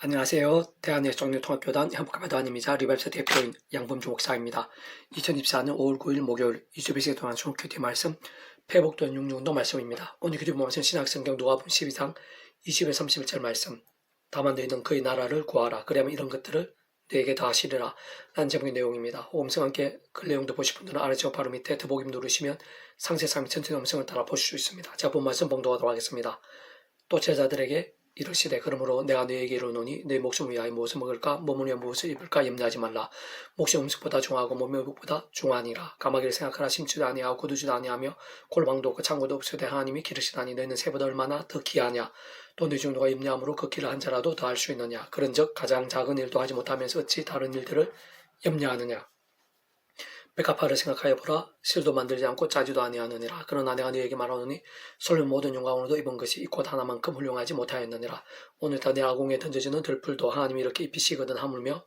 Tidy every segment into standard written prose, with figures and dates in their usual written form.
안녕하세요. 대한예수종려통합교단 현북가마도안임이자 리발사 대표인 양범주 목사입니다. 2024년 5월 9일 목요일 22시간 동안 중국교대 말씀 회복된 66도 말씀입니다. 오늘 교대 말씀 신약성경 누가복음 12장 20에 31절 말씀. 다만 너희는 그의 나라를 구하라. 그러면 이런 것들을 너에게 다 하시리라. 라는 제목의 내용입니다. 음성 함께 그 내용도 보실 분들은 아래 제목 바로 밑에 더보기 누르시면 상세 상위 전체 음성을 따라 보실 수 있습니다. 제가 본 말씀 봉독하도록 하겠습니다. 또 제자들에게 이르시되 그러므로 내가 너에게 이르노니 내 목숨을 위하여 무엇을 먹을까 몸을 위하여 무엇을 입을까 염려하지 말라. 몫이 음식보다 중하고 몸의 의복보다 중하니라. 까마귀를 생각하라. 심지도 아니하고 거두지도 아니하며 골방도 없고 창고도 없으되 하나님이 기르시다니 너희는 새보다 얼마나 더 귀하냐. 또 너희 중 누가 염려함으로 그 길을 한 자라도 더 할 수 있느냐. 그런즉 가장 작은 일도 하지 못하면서 어찌 다른 일들을 염려하느냐. 백합화를 생각하여 보라. 실도 만들지 않고 짜지도 아니하느니라. 그러나 내가 너에게 말하노니 솔로 모든 영광으로도 입은 것이 곧 하나만큼 훌륭하지 못하였느니라. 오늘따라 내 아궁에 던져지는 들풀도 하나님이 이렇게 입히시거든 하물며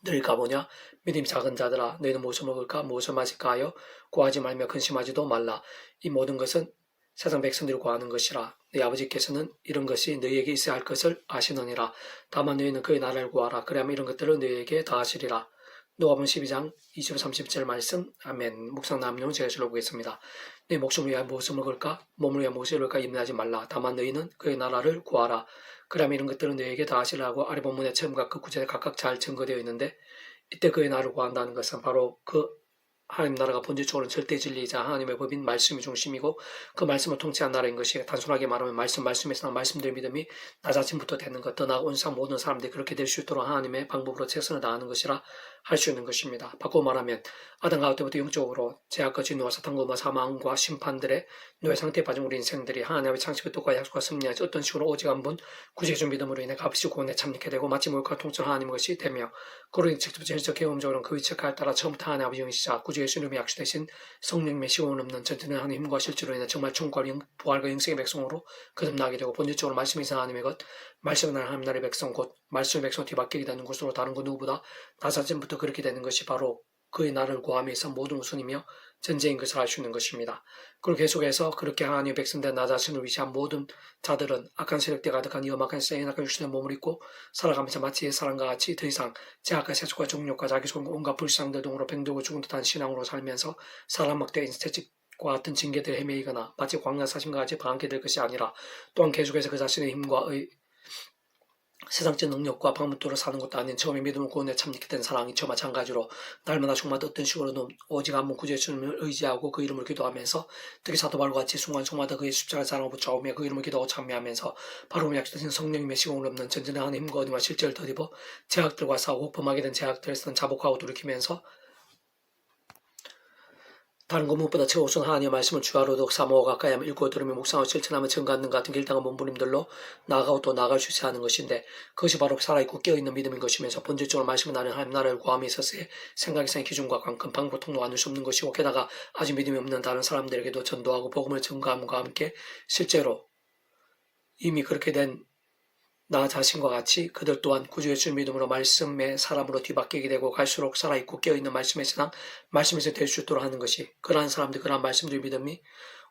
늘 가보냐. 믿음이 작은 자들아 너희는 무엇을 먹을까 무엇을 마실까 하여 구하지 말며 근심하지도 말라. 이 모든 것은 세상 백성들이 구하는 것이라. 네 아버지께서는 이런 것이 너희에게 있어야 할 것을 아시느니라. 다만 너희는 그의 나라를 구하라. 그래야만 이런 것들을 너희에게 다 하시리라. 누가복음 12장 20, 30절 말씀. 아멘. 묵상 남용 제가 읽어보겠습니다. 내 목숨을 위하여 무엇을 먹을까 몸을 위하여 무엇을 입을까 염려하지 말라. 다만 너희는 그의 나라를 구하라. 그러면 이런 것들은 너희에게 다 하시라고 아래 본문의 처음과 그 구절에 각각 잘 증거되어 있는데, 이때 그의 나라를 구한다는 것은 바로 그 하나님 나라가 본질적으로는 절대 진리이자 하나님의 법인 말씀이 중심이고 그 말씀을 통치한 나라인 것이, 단순하게 말하면 말씀에서 나온 말씀들의 믿음이 나 자신부터 되는 것, 더 나아가 온상 모든 사람들이 그렇게 될 수 있도록 하나님의 방법으로 최선을 다하는 것이라 할 수 있는 것입니다. 바꾸어 말하면 아담 가우 때부터 영적으로 죄악과 진노와 사탄과 사망과 심판들의 노예 상태에 빠진 우리 인생들이 하나님의 창조의 뜻과 약속과 승리하지 어떤 식으로 오직 한 분 구세주의 믿음으로 인해 값이 구원에 참여하게 되고 마치 목욕과 통치를 하나님의 것이 되며, 그로 인해 직접 현실적 경험적으로는 그 위치에 따라 처음부터 하나님 아버지 영이시자 구주 예수님의 약속되신 성령님의 시공을 없는 전진의 하나님의 힘과 실제로 인해 정말 천국과 부활과 영생의 백성으로 거듭나게 되고, 본질적으로 말씀이 있는 하나님의 것, 말씀은 하나님 나라의 백성, 곧 말씀의 백성 뒤바뀌게 되는 것으로 다른 그 누구보다 나 자신부터 그렇게 되는 것이 바로 그의 나라를 구함에 있어 모든 우선이며 전제인 것을 알 수 있는 것입니다. 그리고 계속해서 그렇게 하나님의 백성된 나 자신을 위시한 모든 자들은 악한 세력대 가득한 이 험악한 세상에 악한 육신의 몸을 입고 살아가면서 마치 옛사람과 같이 더 이상 제약과 세속과 정욕과 자기 손과 온갖 불상들 등으로 병들고 죽은 듯한 신앙으로 살면서 사람 막대인 채찍과 같은 징계들에 헤매이거나 마치 광야 사심과 같이 방황하게 될 것이 아니라, 또한 계속해서 그 자신의 힘과 세상적 능력과 방문도로 사는 것도 아닌 처음에 믿음을 구원에 참여하게 된 사랑이 저 마찬가지로 날마다 종마다 어떤 식으로든 오직 한 분 구주 예수님을 의지하고 그 이름을 기도하면서, 특히 사도 바울과 같이 순간순간마다 그의 십자가 사랑을 붙잡으며 그 이름을 기도하고 참여하면서 바로 약속되신 성령님의 시공을 없는 전진의 하나님 힘과 어디와 실제를 더입어 제약들과 싸우고 범하게 된 제약들에서는 자복하고 돌이키면서 다른 것 무엇보다 최우선 하나님의 말씀을 주하로도 사모하고 가까이 하며 읽고 들으며 묵상하고 실천하며 증거하는 같은 길당한 몸부림들로 나아가고 또 나아갈 수 있어야 하는 것인데, 그것이 바로 살아있고 깨어있는 믿음인 것이면서 본질적으로 말씀을 나는 하나님 나라를 구함에 있어서의 생각이상의 기준과 관건, 방법, 통로 아닐 수 없는 것이고, 게다가 아직 믿음이 없는 다른 사람들에게도 전도하고 복음을 증거함과 함께 실제로 이미 그렇게 된 나 자신과 같이 그들 또한 구주 예수를 믿음으로 말씀의 사람으로 뒤바뀌게 되고 갈수록 살아있고 깨어있는 말씀의 신앙, 말씀에서 될 수 있도록 하는 것이, 그러한 사람들, 그러한 말씀들 믿음이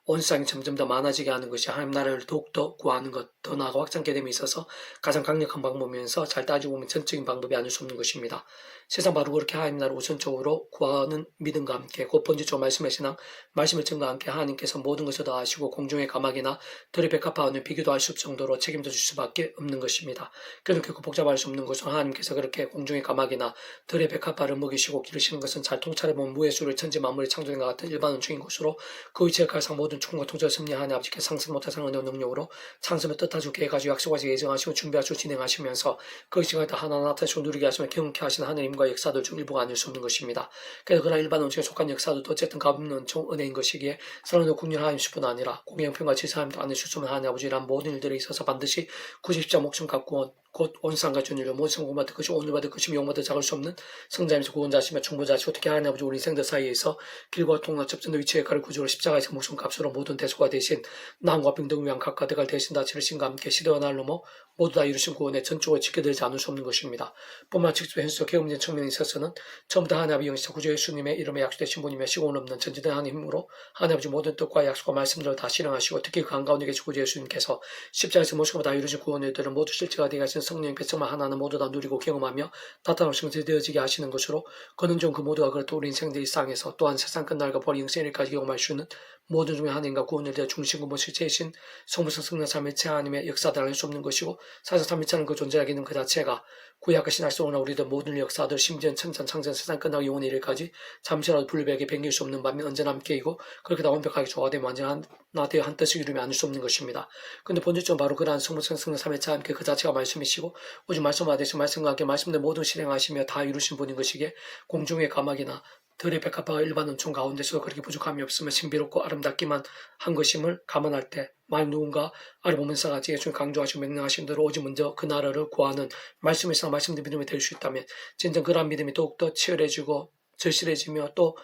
온 세상에 점점 더 많아지게 하는 것이 하나님 나라를 더욱더 구하는 것, 더 나아가 확장케 됨에 있어서 가장 강력한 방법이면서 잘 따지고 보면 전적인 방법이 아닐 수 없는 것입니다. 세상 바로 그렇게 하나님 나라를 우선적으로 구하는 믿음과 함께 곧 본질적으로 말씀의 신앙, 말씀을 증거와 함께 하나님께서 모든 것을 다 아시고 공중의 까마귀나 들의 백합화와는 비교도 할 수 없을 정도로 책임져 주실 수밖에 없는 것입니다. 그래서 결코 복잡할 수 없는 것은 하나님께서 그렇게 공중의 까마귀나 들의 백합화를 먹이시고 기르시는 것은 잘 통찰해보면 무예수를 천지 만물이 창조된 것 같은 일반 원칙인 것으로, 그 위치에 갈상 모든 충과 통제를 섭리하는 아버지께 상승 못할 상은의 능력으로 창세를 뜻하시고 계획하시고 약속하시고 예정하시고 준비하시고 진행하시면서 그 시간에 다 하나하나 나타내시고 누리게 하시며 경험케 하시는 하느님과 역사들 중 일부가 아닐 수 없는 것입니다. 그래서 그러나 일반 원칙에 속한 역사들도 어쨌든 값없는 은혜인 것이기에 사랑하는 국률 하나님뿐 아니라 공의 형편과 질서함도 아닐 수 없는 하나님 아버지란 모든 일들에 있어서 반드시 구십자 목숨 갖고 곧 온상과 준일로 모든 성공받을 것이 오늘 받을 것이며 영받을 작을 수 없는 성자이면서 구원자시며 충분자시고, 특히 하나님 아버지 우리 인생들 사이에서 길과 통로 접전도 위치에 가를 구주로 십자가에서 목숨값으로 모든 대소가 되신 남과 병등을 위한 각각 대갈 대신 다 치르신과 함께 시대와 날 넘어 모두 다 이루신 구원에 전적으로 지켜들지 않을 수 없는 것입니다. 뿐만 직접 현실적 경험적인 측면에 있어서는 처음부터 하나님 아버지 영시자 구주 예수님의 이름에 약속되신 분이며 시공은 없는 전지된 하나님 힘으로 하나님 아버지 모든 뜻과 약속과 말씀들을 다 실행하시고, 특히 그 한가운데 계신 구주 예수님께서 십자가에서 모습과 다 이루신 구원의 일들을 모두 실체가 되게 하신 되신 성령님께 정말 하나하나 모두 다 누리고 경험하며 나타나고 성취되어지게 하시는 것으로 그는 좀 그 모두가 그렇듯 우리 인생들 일상에서 또한 세상 끝날과 버린 영생일까지 경험할 수 있는 모든 중에 하나님과 구원을 대해 중심 근본실 제신 성부성 성령 삼위체 하나님의 역사들 알 수 없는 것이고 사실 삼위체는 그 존재하기는 그 자체가 구약과 신할 수 없는 우리들 모든 역사들 심지어 천천 창전 세상 끝나고 영원의 일까지 잠시라도 분리되게 변길 수 없는 반면 언제나 함께이고 그렇게 다 완벽하게 조화되면 완전한 나되어 한 뜻을 이루며 안을 수 없는 것입니다. 그런데 본질적으로 바로 그러한 성부성 성령 삼위체 함께 그 자체가 말씀이시고 오직 말씀하듯이 말씀과 함께 말씀들 모두 실행하시며 다 이루신 분인 것이기에 공중의 가막이나 들의 백합화가 일반 은총 가운데서도 그렇게 부족함이 없으며 신비롭고 아름답기만 한 것임을 감안할 때 만약 누군가 알아보면서 같이 예수님 강조하시고 명령하신 대로 오직 먼저 그 나라를 구하는 말씀에서 말씀들 믿음이 될 수 있다면 진정 그러한 믿음이 더욱더 치열해지고 절실해지며 또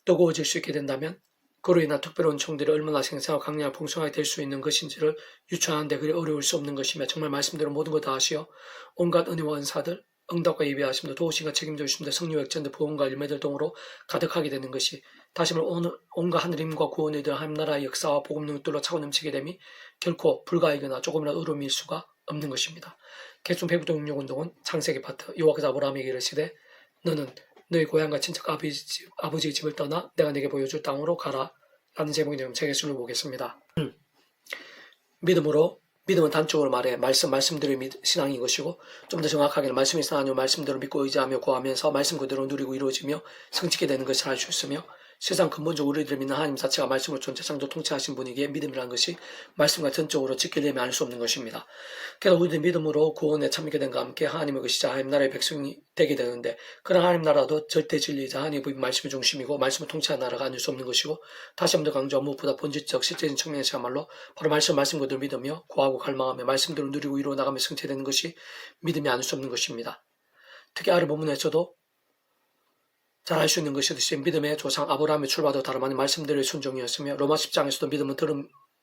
뜨거워질 수 있게 된다면 그로 인한 특별한 은총들이 얼마나 생생하고 강렬하고 풍성하게 될 수 있는 것인지를 유추하는데 그리 어려울 수 없는 것이며 정말 말씀대로 모든 것 다 하시어 온갖 은혜와 은사들 응답과 예비하심도 도우신과 책임져 주심도 성령 역전도 부흥과 일매들 동으로 가득하게 되는 것이 다시 말해 온갖 하늘임과 구원에 대한 하나님나라의 역사와 복음 능력들로 차고 넘치게 됨이 결코 불가이거나 조금이라도 어려움일 수가 없는 것입니다. 개순 배구동력운동은 창세기 파트 여호와께서 아브라함에게 이르시되 너는 너희 고향과 친척 아버지의 집을 떠나 내가 내게 보여줄 땅으로 가라 라는 제목의 내용 제게술을 보겠습니다. 믿음은 단적으로 말해 말씀대로 신앙인 것이고 좀 더 정확하게는 말씀이 신앙이요 말씀대로 믿고 의지하며 구하면서 말씀 그대로 누리고 이루어지며 성취게 되는 것을 알 수 있으며 세상 근본적으로 우리들을 믿는 하나님 자체가 말씀으로 전체 창조 통치하신 분이기에 믿음이라는 것이 말씀과 전적으로 직결되면 알 수 없는 것입니다. 그래서 우리들 믿음으로 구원에 참여하게 된과 함께 하나님의 것이자 하나님 나라의 백성이 되게 되는데 그런 하나님 나라도 절대 진리이자 하나님의 말씀의 중심이고 말씀을 통치하는 나라가 아닐 수 없는 것이고 다시 한번 더 강조한 무엇보다 본질적 실제적인 측면에서야말로 바로 말씀 그대로 믿으며 구하고 갈망하며 말씀대로 누리고 이루어 나가며 성취되는 것이 믿음이 아닐 수 없는 것입니다. 특히 아르 본문에서도 잘 알 수 있는 것이듯이 믿음의 조상 아브라함의 출발도 다름 아닌 말씀대로의 순종이었으며 로마 10장에서도 믿음은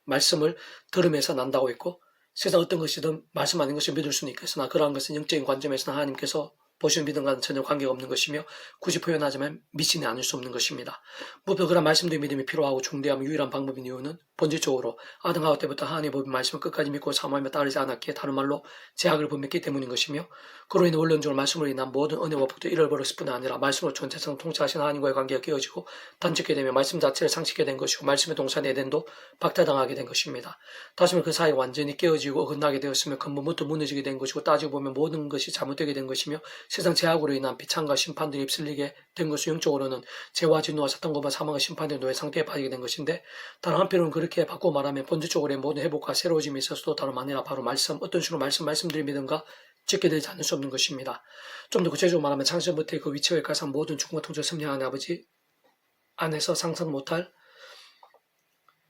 말씀을 들음에서 난다고 했고 세상 어떤 것이든 말씀 아닌 것을 믿을 수는 있겠으나 그러한 것은 영적인 관점에서는 하나님께서 보시는 믿음과는 전혀 관계가 없는 것이며 굳이 표현하자면 미신이 아닐 수 없는 것입니다. 무엇보다 그런 말씀도의 믿음이 필요하고 중대하며 유일한 방법인 이유는 본질적으로 아담 하와 때부터 하나님의 법의 말씀을 끝까지 믿고 사모하며 따르지 않았기에 다른 말로 제약을 범했기 때문인 것이며 그로 인해 원론적으로 말씀으로 인한 모든 은혜와 복도 잃어버렸을 뿐 아니라 말씀으로 전체성 통치하신 하나님과의 관계가 깨어지고 단축게 되며 말씀 자체를 상실하게 된 것이고 말씀의 동산 에덴도 박탈당하게 된 것입니다. 다시 말해 그 사이가 완전히 깨어지고 어긋나게 되었으며 근본부터 무너지게 된 것이고 따지고 보면 모든 것이 잘못되게 된 것이며 세상 제약으로 인한 비참과 심판들이 휩쓸리게 된 것은 영적으로는 죄와 진노와 사탄과 사망의 심판의 노예 상태에 빠지게 된 것인데 다른 한편으로는 그렇게 바꾸어 말하면 본질적으로의 모든 회복과 새로워짐이 있어서도 다름 아니라 바로 말씀 어떤 식으로 말씀드린 믿음과 짓게 되지 않을 수 없는 것입니다. 좀 더 구체적으로 말하면 창세부터의 그 위치와 가상 모든 죽음과 통치를 섭리하는 아버지 안에서 상상 못할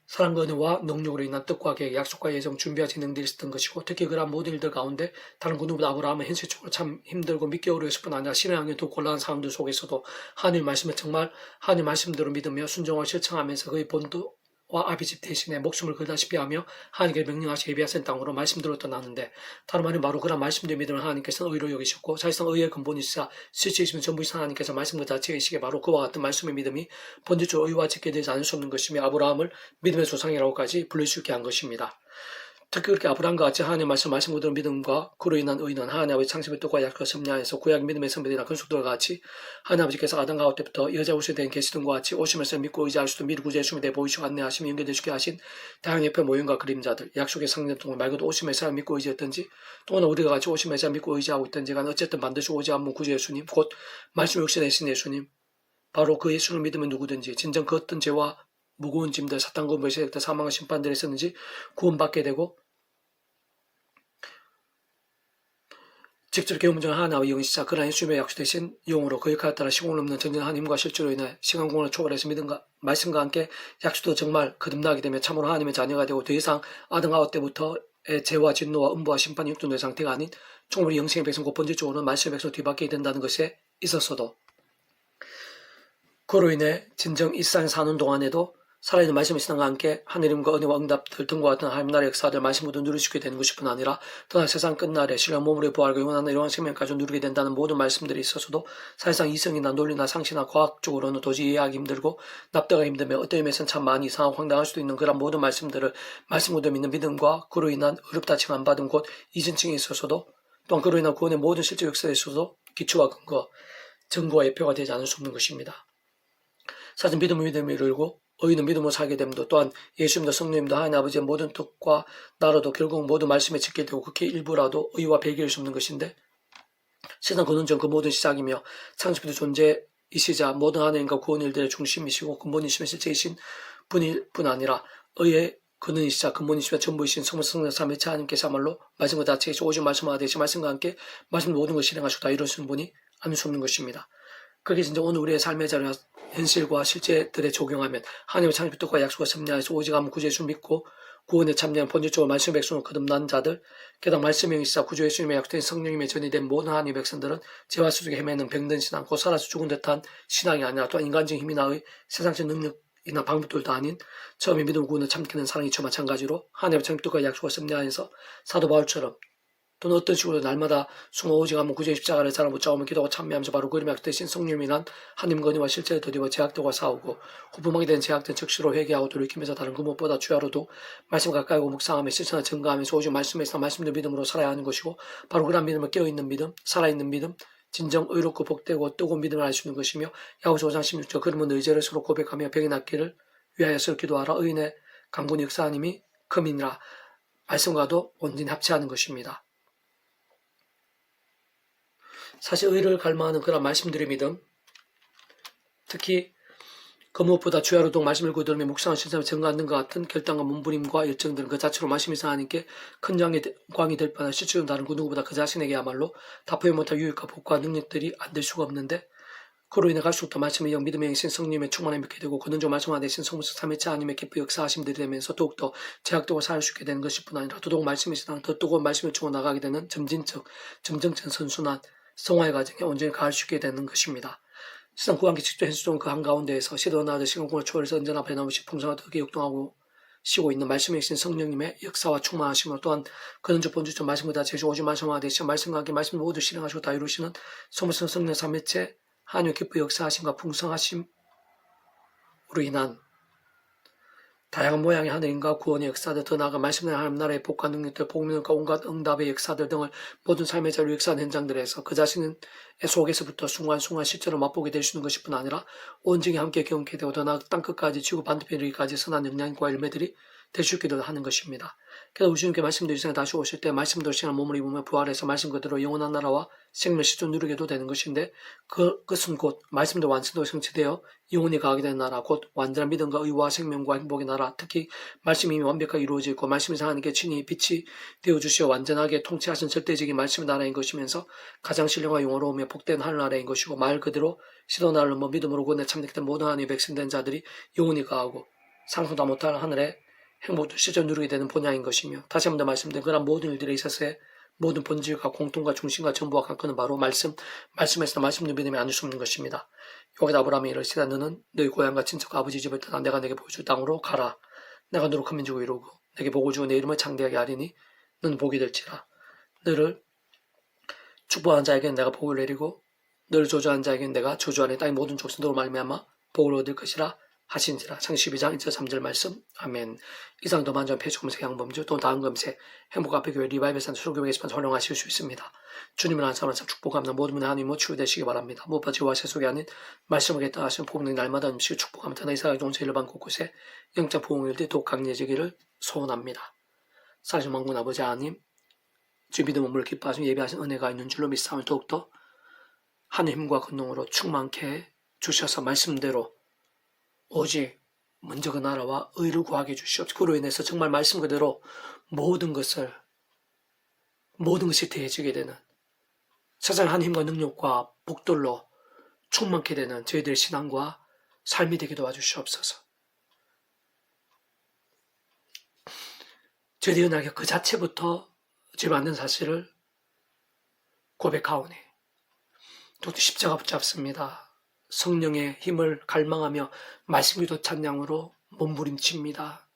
사랑과 은혜와 능력으로 인한 뜻과 계획, 약속과 예정, 준비와 진행들이 있었던 것이고 특히 그러한 모든 일들 가운데 다른 그 누구보다 아브라함은 현실적으로 참 힘들고 믿기 어려웠을 뿐 아니라 신앙의 더 곤란한 상황들 속에서도 하나님 말씀을 정말 하나님 말씀대로 믿으며 순종을 실천하면서 그의 본도와 아비집 대신에 목숨을 걸다시피 하며 하나님께 명령하시 예비하신 땅으로 말씀대로 떠나는데 다른 말은 바로 그런 말씀대로 믿음을 하나님께서는 의로 여기셨고 사실상 의의 근본이시자 실체이시면 전부이신 하나님께서 말씀 그 자체이시기에 바로 그와 같은 말씀의 믿음이 본질적으로 의와 직결되지 않을 수 없는 것이며 아브라함을 믿음의 조상이라고까지 부를 수 있게 한 것입니다. 특히 그렇게 아브라함과 같이 하나님의 말씀 그대로 믿음과 그로 인한 의는 하나님 아버지 창세의 뜻과 약속과 섭리하에서 구약 믿음의 선배들이나 근속들과 같이 하나님 아버지께서 아담 가우 때부터 여자 옷에 대한 계시등과 같이 오시면서 믿고 의지할 수도 미리 구제의 숨에 대해 보이시고 안내하시며 연결되시게 하신 다양한 옆에 모형과 그림자들 약속의 상징 동안 말 그대로 오심에서 믿고 의지했던지 또는 우리가 같이 오심에서 믿고 의지하고 있던지 간 어쨌든 반드시 오지 않는 구주 예수님 곧 말씀 육신의 신 예수님 바로 그 예수를 믿으면 누구든지 진정 그 어떤 죄와 무거운 짐들 사탄과 벌새들 사망의 심판들에 있었는지 구원받게 되고 직접 경험중 하나와 영시자 그러한 예수님의 약속되신 영으로 그 역할에 따라 시공을 넘는 전진한 힘과 실제로 인해 시간 공간을 초월해서 믿음과 말씀과 함께 약속도 정말 거듭나게 되며 참으로 하나님의 자녀가 되고 더 이상 아담 하와 때부터의 죄와 진노와 음부와 심판이 육존의 상태가 아닌 충분히 영생의 백성 곧 본질적으로는 말씀의 백성 뒤바뀌게 된다는 것에 있었어도 그로 인해 진정 이 세상에 사는 동안에도 살아있는 말씀의 신앙과 함께 하느님과 은혜와 응답들 등과 같은 하나님 나라의 역사들 말씀으로 누릴 수 있게 되는 것일 뿐 아니라 떠날 세상 끝날에 신령 몸으로의 부활과 영원한 영원한 생명까지 누리게 된다는 모든 말씀들이 있어서도 사실상 이성이나 논리나 상식이나 과학적으로는 도저히 이해하기 힘들고 납득하기 힘들며 어떤 의미에서는 참 많이 이상하고 황당할 수도 있는 그런 모든 말씀들을 말씀으로 믿는 믿음과 그로 인한 어렵다 칭 안 받은 곳 이전층에 있어서도 또한 그로 인한 구원의 모든 실제 역사에 있어서도 기초와 근거, 증거와 예표가 되지 않을 수 없는 것입니다. 사실 믿음은 믿음을 이루고 의인은 믿음으로 살게 됨도 또한 예수님도 성령님도 하나님 아버지의 모든 뜻과 나라도 결국 모든 말씀에 지켜되고 극히 일부라도 의와 배기일 수 없는 것인데 세상 근원전 그 모든 시작이며 창조부의 존재이시자 모든 하나님과 구원 일들의 중심이시고 근본이시며 실제이신 분일 뿐 아니라 의의 근원이시자 근본이시며 전부이신 성령 삼위일체 하나님께서야말로 말씀과 자체이시 오직 말씀과 되시 말씀과 함께 말씀 모든 것을 실행하시고 다 이루시는 분이 아닐 수 없는 것입니다. 그게 진짜 오늘 우리의 삶의 자리 현실과 실제들에 적용하면 하나님의 창조 뜻과 약속과 섭리하여서 오직 아무 구주 예수 믿고 구원에 참여한 본질적으로 말씀의 백성을 거듭난 자들 게다가 말씀의 영이시자 구주 예수님의 약속된 성령님의 전이 된 모든 하나님의 백성들은 죄와 수속에 헤매는 병든 신앙 곧 살아서 죽은 듯한 신앙이 아니라 또한 인간적인 힘이나 세상적 능력이나 방법들도 아닌 처음에 믿음 구원을 참기는 사랑이 저 마찬가지로 하나님의 창조 뜻과 약속과 섭리하여서 사도 바울처럼 또는 어떤 식으로 날마다 숨어 오직 한번 구주의 십자가를 사람 붙잡으며 기도하고 참여하면서 바로 그림의 약대신 성령님이 난 하나님과 은혜와 실제를 더디워 제약들과 싸우고 후범하게 된 제약된 즉시로 회개하고 돌이키면서 다른 그 무엇보다 주야로도 말씀 가까이 오고 묵상하며 실천을 증가하면서 오직 말씀에서 말씀들 믿음으로 살아야 하는 것이고 바로 그런 믿음을 깨어있는 믿음, 살아있는 믿음, 진정 의롭고 복되고 뜨거운 믿음을 알 수 있는 것이며 야고보서 5장 16절 그러면 의제를 서로 고백하며 병이 낫기를 위하여 서로 기도하라 의인의 강군의 역사하님이 금이니라 말씀과도 온전히 합체하는 것입니다. 사실 의를 갈망하는 그런 말씀들의 믿음, 특히 그 무엇보다 주야로동 말씀을 들으며 묵상한 실천을 증거하는 것 같은 결단과 몸부림과 열정들은 그 자체로 말씀이 하나님께 큰 광이 될 뻔한 실제로 다른 그 누구보다 그 자신에게야말로 다 포용 못할 유익과 복과 능력들이 안 될 수가 없는데 그로 인해 갈수록 말씀의 영 믿음의 영신 성령님의 충만함이 믿게 되고 그는 말씀화 되신 성부성 삼위체 하나님의 기쁘 역사하심들이 되면서 더욱더 제약되고 살 수 있게 되는 것일 뿐 아니라 더더욱 말씀이 신앙 더 뜨거운 말씀을 주고 나가게 되는 점진적 선순환 성화의 과정에 온전히 가할 수 있게 되는 것입니다. 세상 구한기 직접 현수종 그 한가운데에서 시도가 나아져 시간공을 초월해서 언제나 변함없이 풍성하게 역동하고 쉬고 있는 말씀의 신 성령님의 역사와 충만하심으로 또한 그는 주 본주적 말씀보다 제주 오직 말씀화 되시며 말씀과 함께 말씀을 모두 실행하시고 다 이루시는 성부성 성령 삼위체 하나님의 기쁘 역사하심과 풍성하심으로 인한 다양한 모양의 하나님과 구원의 역사들 더 나아가 말씀의 하나님 나라의 복과 능력들 복음과 온갖 응답의 역사들 등을 모든 삶의 자료 역사한 현장들에서 그 자신의 속에서부터 순간순간 실제로 맛보게 될 수 있는 것일 뿐 아니라 온전히 함께 경험하게 되고 더 나아가 땅끝까지 지구 반대편 이르기까지 선한 영향과 열매들이 될 수 있기도 하는 것입니다. 그래서 우리 주님께 말씀드린 시간에 다시 오실 때 말씀대로 시간 몸을 입으며 부활해서 말씀 그대로 영원한 나라와 생명 실존 누리게도 되는 것인데 그것은 곧 말씀대로 완성되어 성취되어 영원히 가게 되는 나라 곧 완전한 믿음과 의와 생명과 행복의 나라 특히 말씀이 이미 완벽하게 이루어져 있고 말씀이 하나님께 친히 빛이 되어주시어 완전하게 통치하신 절대적인 말씀의 나라인 것이면서 가장 신령과 영원로우며 복된 하늘나라인 것이고 말 그대로 시도나를 넘어 믿음으로 구원에 참되던 모든 하나님의 백성된 자들이 영원히 가하고 상상도 못할 하늘에 행복도 실전 누리게 되는 본향인 것이며 다시 한 번 더 말씀드린 그런 모든 일들에 있어서의 모든 본질과 공통과 중심과 전부와 관건은 바로 말씀에서 말씀을 믿음이 아닐 수 없는 것입니다. 여기다 아브라함이 이르시되 너는 너희 고향과 친척과 아버지 집을 떠나 내가 내게 보여줄 땅으로 가라. 내가 너로 큰 민족을 이루고 내게 복을 주고 내 이름을 창대하게 하리니 너는 복이 될지라. 너를 축복한 자에게는 내가 복을 내리고 너를 저주한 자에게는 내가 저주하니 땅의 모든 족속으로 말미암아 복을 얻을 것이라 하신지라. 창세기 12장 1절 3절 말씀. 아멘. 이상 더 만전 폐주 검색 양범주 또 다음 검색 행복 앞에 교회 리바이벌 산 수로교회 게시판 활용하실 수 있습니다. 주님을 한 사람 축복합니다. 모든 분의 하나님은 치유되시기 바랍니다. 무엇보다 죄와 세속이 아닌 말씀을 겠다하시는 복음의 날마다 음식을 축복합니다. 나 이사가 종체 일반 곳곳에 영적 부흥일들이 더욱 강해지기를 소원합니다. 사실 만군 아버지 하나님 주 믿음 몸을 기뻐하시며 예배하신 은혜가 있는 줄로 믿사오니 더욱더 하늘 힘과 권능으로 충만케 주셔서 말씀대로 오직 먼저 그 나라와 의를 구하게 해주시옵소서. 그로 인해서 정말 말씀 그대로 모든 것이 대해지게 되는 세상 한 힘과 능력과 복들로 충만케 되는 저희들의 신앙과 삶이 되게 도와주시옵소서. 저희들이 은하게 그 자체부터 죄 받는 사실을 고백하오니 또 십자가 붙잡습니다. 성령의 힘을 갈망하며 말씀 기도 찬양으로 몸부림칩니다.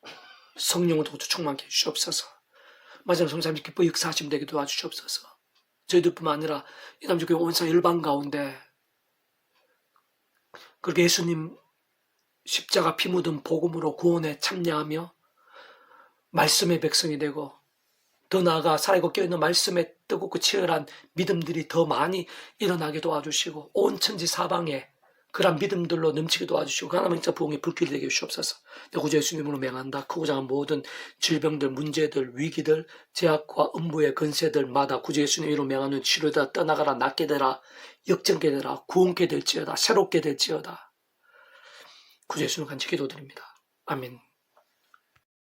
성령으로 충만케 해주시옵소서. 마지막 성삼님 기뻐 역사하시면 되게 도와주시옵소서. 저희들뿐만 아니라 이 남주교회 온사 열방 가운데 그렇게 예수님 십자가 피 묻은 복음으로 구원에 참여하며 말씀의 백성이 되고 더 나아가 살아있고 깨어있는 말씀에 뜨겁고 치열한 믿음들이 더 많이 일어나게 도와주시고 온 천지 사방에 그런 믿음들로 넘치게 도와주시고 그 하나님 진짜 부흥의 불길이 되게 해주시옵소서. 구주 예수님으로 명한다. 크고 작은 모든 질병들, 문제들, 위기들, 제약과 음부의 근세들마다 구주 예수님으로 명하는 치료다 떠나가라, 낫게 되라, 역전게 되라, 구원게 될지어다, 새롭게 될지어다. 구주 예수님 간절히 기도드립니다. 아멘.